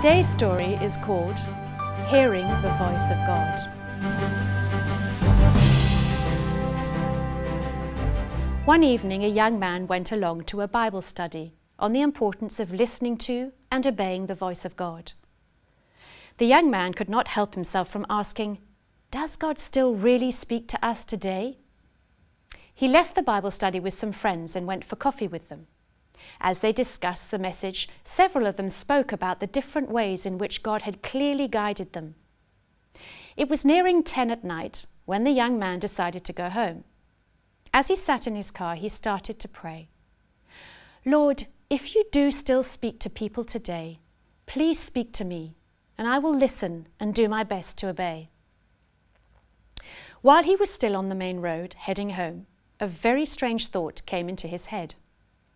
Today's story is called Hearing the Voice of God. One evening, a young man went along to a Bible study on the importance of listening to and obeying the voice of God. The young man could not help himself from asking, "Does God still really speak to us today?" He left the Bible study with some friends and went for coffee with them. As they discussed the message, several of them spoke about the different ways in which God had clearly guided them. It was nearing 10 at night when the young man decided to go home. As he sat in his car, he started to pray. "Lord, if you do still speak to people today, please speak to me, and I will listen and do my best to obey." While he was still on the main road, heading home, a very strange thought came into his head.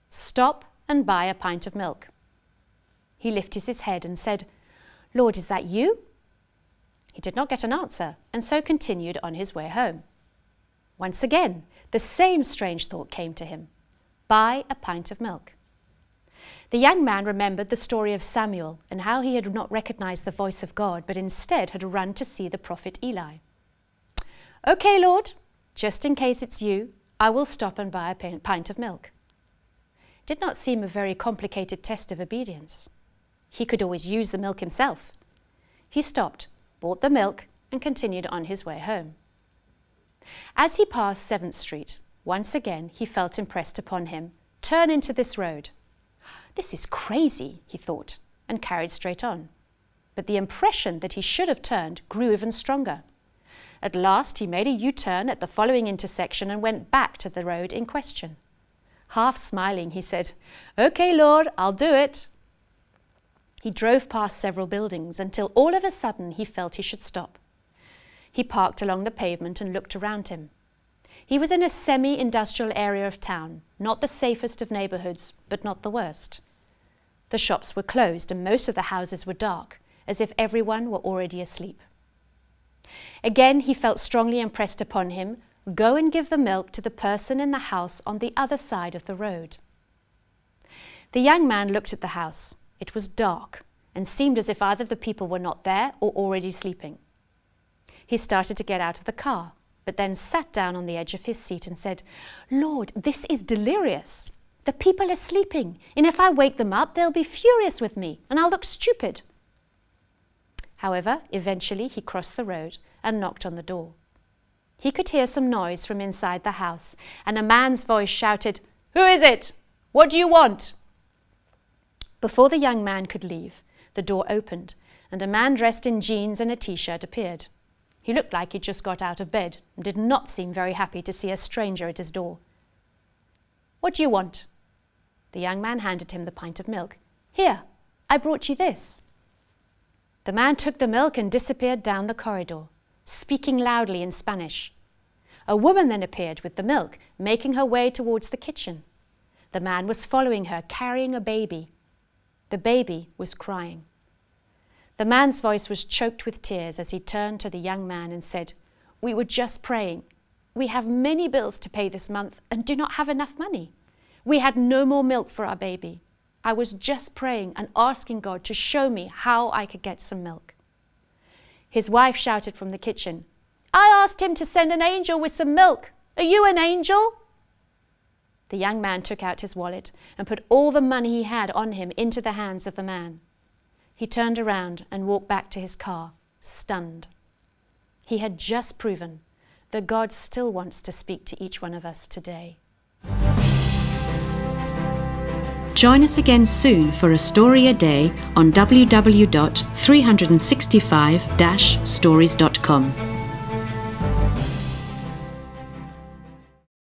"Stop and buy a pint of milk." He lifted his head and said, "Lord, is that you?" He did not get an answer, and so continued on his way home. Once again, the same strange thought came to him. Buy a pint of milk. The young man remembered the story of Samuel and how he had not recognized the voice of God, but instead had run to see the prophet Eli. "Okay, Lord, just in case it's you, I will stop and buy a pint of milk." It did not seem a very complicated test of obedience. He could always use the milk himself. He stopped, bought the milk, and continued on his way home. As he passed 7th Street, once again he felt impressed upon him, "Turn into this road." "This is crazy," he thought, and carried straight on. But the impression that he should have turned grew even stronger. At last he made a U-turn at the following intersection and went back to the road in question. Half smiling, he said, "Okay, Lord, I'll do it." He drove past several buildings until all of a sudden he felt he should stop. He parked along the pavement and looked around him. He was in a semi-industrial area of town, not the safest of neighborhoods, but not the worst. The shops were closed and most of the houses were dark, as if everyone were already asleep. Again, he felt strongly impressed upon him, "Go and give the milk to the person in the house on the other side of the road." The young man looked at the house. It was dark and seemed as if either the people were not there or already sleeping. He started to get out of the car, but then sat down on the edge of his seat and said, "Lord, this is delirious. The people are sleeping, and if I wake them up, they'll be furious with me, and I'll look stupid." However, eventually he crossed the road and knocked on the door. He could hear some noise from inside the house, and a man's voice shouted, "Who is it? What do you want?" Before the young man could leave, the door opened, and a man dressed in jeans and a t-shirt appeared. He looked like he'd just got out of bed and did not seem very happy to see a stranger at his door. "What do you want?" The young man handed him the pint of milk. "Here, I brought you this." The man took the milk and disappeared down the corridor, speaking loudly in Spanish. A woman then appeared with the milk, making her way towards the kitchen. The man was following her, carrying a baby. The baby was crying. The man's voice was choked with tears as he turned to the young man and said, "We were just praying. We have many bills to pay this month and do not have enough money. We had no more milk for our baby. I was just praying and asking God to show me how I could get some milk." His wife shouted from the kitchen, "I asked him to send an angel with some milk. Are you an angel?" The young man took out his wallet and put all the money he had on him into the hands of the man. He turned around and walked back to his car, stunned. He had just proven that God still wants to speak to each one of us today. Join us again soon for a story a day on www.365-stories.com.